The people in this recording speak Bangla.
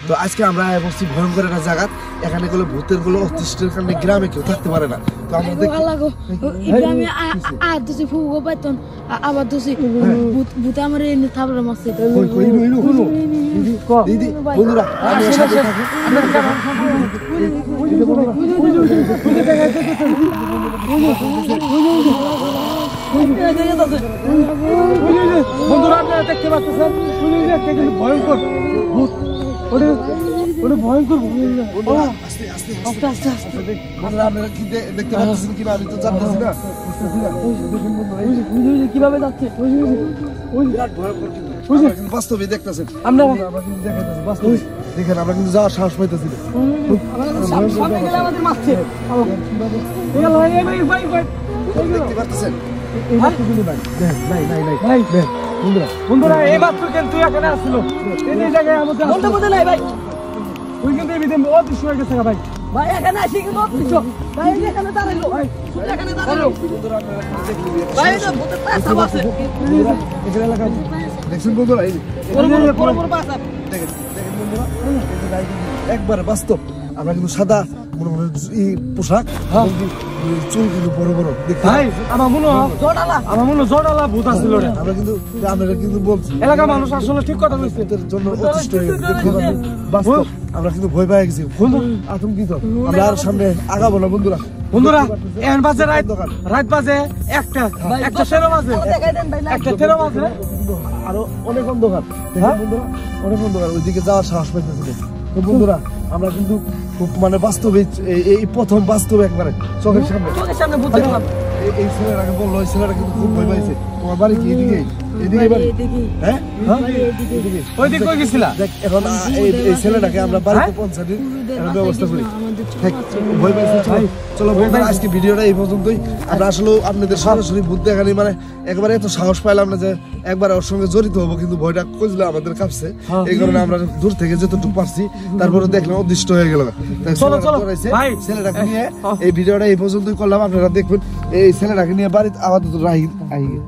তো আজকে আমরা বসছি ভয়ঙ্কর একটা জায়গা, এখানে গুলো ভূতের গুলো অতিষ্ঠের কারণে গ্রামে কেউ থাকতে পারে না। তো আমরা দেখি গ্রামে আদছি ফুগো পাইতন আবার দছি ভূত আমার এনে থাবড়া মারছে। দিদি বন্ধুরা আমার সাথে থাকো। বন্ধুরা আপনারা দেখতে পাচ্ছেন ভয়ঙ্কর ভূত, ভয়ঙ্কর দেখতে পাচ্ছেন কিনা আমি তো জানতেছি না, কিভাবে যাচ্ছে বাস্তবে দেখতেছেন আমরা দেখেন আমরা কিন্তু যাওয়ার সাহস পাইতেছি না। দেখতে পাচ্ছেন বন্ধুরা এই মাত্র কিন্তু এখানে আসছিল এই জায়গায় আমাদের বলতে নাই ভাই, ওই কিন্তু এদিকে অদৃশ্য হয়ে গেছে ভাই। ভাই এখানে আসি কিন্তু অদৃশ্য ভাই, এখানে দাঁড়াইলো ভাই, এখানে দাঁড়াইলো ভাই, এটা ভূতের পাছা আছে এখানে এলাকা। দেখছেন বন্ধুরা এই বড় বড় পাছা দেখেন বন্ধুরা, একবার বাস্তব। আমরা কিন্তু সাদা মনে মনে পোশাক, চুল কিন্তু বড় বড় ভাই, আমার মনে হয় জড়ালা ভূত আসছিল রে। আমরা কিন্তু বলছি এলাকার মানুষ আসলে ঠিক কথা বলছে, এর জন্য অতিষ্ঠ হয়ে গেছে। বাস্তব আমরা কিন্তু ভয় পেয়ে গেছি, আতঙ্কিত। আমরা আর সামনে আগাবো না বন্ধুরা। এখন বাজে রাত বাজে একটা 13 বাজে, আরো অনেক অন্ধকার বন্ধুরা, অনেক অন্ধকার, ওইদিকে যাওয়ার সাহস পাইতেছিল। তো বন্ধুরা আমরা কিন্তু খুব মানে বাস্তবে এই প্রথম বাস্তবে একবারে চোখের সামনে এই ছেলেটাকে বললো, এই ছেলেটা কিন্তু খুব ভয় পাইছে। তোমার বাড়ি কি এদিকে? এদিকে বাড়ি? হ্যাঁ ওইদিকে কই গেছিলা? দেখ এখন এই ছেলেটাকে আমরা বাড়িতে পৌঁছানোর ব্যবস্থা করি। ভয় পাইছে। চলো বন্ধুরা আজকে ভিডিওটা এই পর্যন্তই। আমরা আসলে আপনাদের সরাসরি ভূত দেখানি মানে একবারে এত সাহস পাইলাম না যে একবার ওর সঙ্গে জড়িত হবো, কিন্তু ভয়টা খুঁজলে আমাদের কাছে, এই কারণে আমরা দূর থেকে যতটুকু পারছি তারপরে দেখলাম অদৃষ্ট হয়ে গেল। ছেলেটাকে নিয়ে এই ভিডিওটা এই পর্যন্তই করলাম। আপনারা দেখবেন এই ছেলেটাকে নিয়ে বাড়িতে আপাতত রাহি।